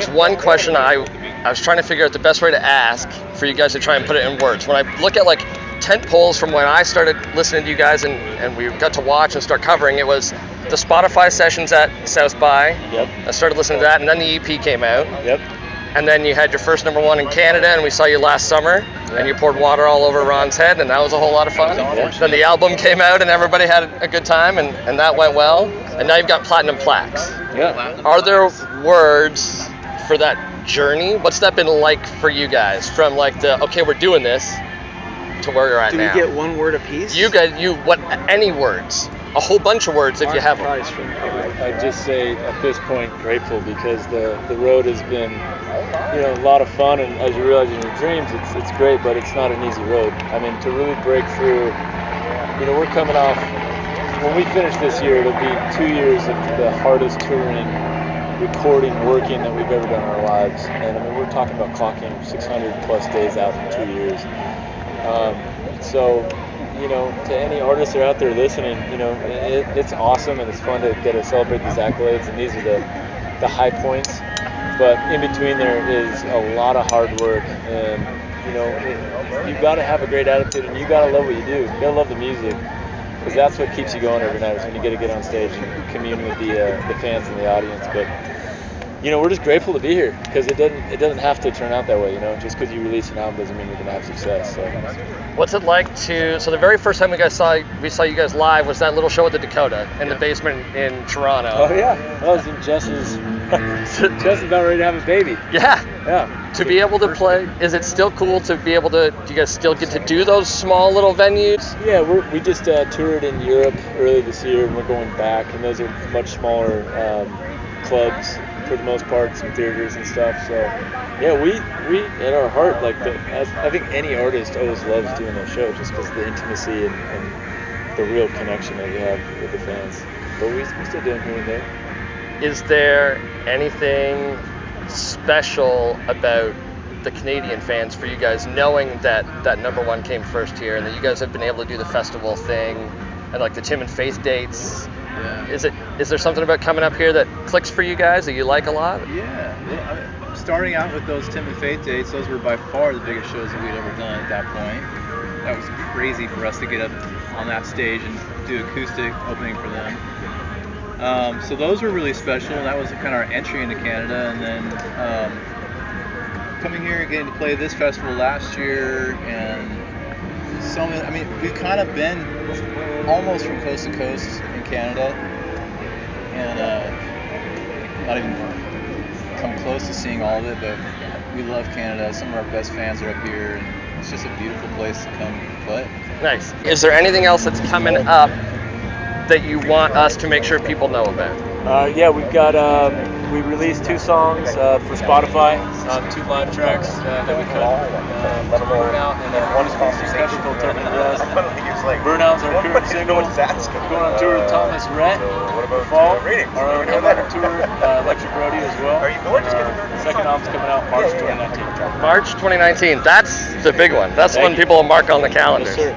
was one question I was trying to figure out the best way to ask for you guys to try and put it in words. When I look at like tent poles from when I started listening to you guys and we got to watch and start covering, it was the Spotify sessions at South by. Yep. I started listening to that, and then the EP came out. Yep. And then you had your first #1 in Canada, and we saw you last summer, and you poured water all over Ron's head, and that was a whole lot of fun. Then the album came out, and everybody had a good time, and that went well. And now you've got platinum plaques. Yeah. Are there words for that journey? What's that been like for you guys? From like the, okay, we're doing this, to where you're at now. Do we get one word apiece? Any words? A whole bunch of words if you have them. I'd just say at this point grateful, because the road has been, a lot of fun, and as you realize in your dreams, it's great, but it's not an easy road. I mean, to really break through, we're coming off, when we finish this year, it'll be 2 years of the hardest touring, recording, working that we've ever done in our lives. And I mean, we're talking about clocking 600 plus days out in 2 years. So, to any artists that are out there listening, it's awesome, and it's fun to get to celebrate these accolades, and these are the high points. But in between there is a lot of hard work, and you've got to have a great attitude, and you got to love what you do. You got to love the music, because that's what keeps you going every night, is when you get to get on stage and commune with the fans and the audience. But we're just grateful to be here, because it doesn't have to turn out that way. Just because you release an album doesn't mean you're gonna have success. So, what's it like to? So the very first time we saw you guys live was that little show at the Dakota in the basement in Toronto. Oh yeah, that was in Jess's. Jess is about ready to have a baby. Yeah. Yeah. To be able to play, is it still cool to be able to? Do you guys still get to do those small little venues? Yeah, we just toured in Europe early this year, and we're going back, and those are much smaller clubs for the most part, some theaters and stuff. So yeah, we at our heart, as I think any artist always loves doing those shows, just because of the intimacy and the real connection that we have with the fans. But we still do them here and there. Is there anything special about the Canadian fans for you guys, knowing that #1 came first here, and that you guys have been able to do the festival thing and like the Tim and Faith dates? Yeah. Is there something about coming up here that clicks for you guys that you like a lot? Yeah. Starting out with those Tim and Faith dates, those were by far the biggest shows that we'd ever done at that point. That was crazy for us to get up on that stage and do acoustic opening for them. So those were really special, and that was kind of our entry into Canada. And then coming here and getting to play this festival last year, and so many, we've kind of been almost from coast to coast in Canada, and not even come close to seeing all of it, but we love Canada. Some of our best fans are up here, and it's just a beautiful place to come play. Nice. Is there anything else that's coming up that you want us to make sure people know about? Yeah, we've got, we released 2 songs for Spotify, 2 live tracks that we cut. Burnout, and then one is called special called Turn to Dust. Burnout's our current single. Going on tour with Thomas Rhett fall. Our own tour, Electric Rodeo as well. Our second album's coming out March 2019. March 2019, that's the big one. That's when people will mark on the calendar. Yes, sir.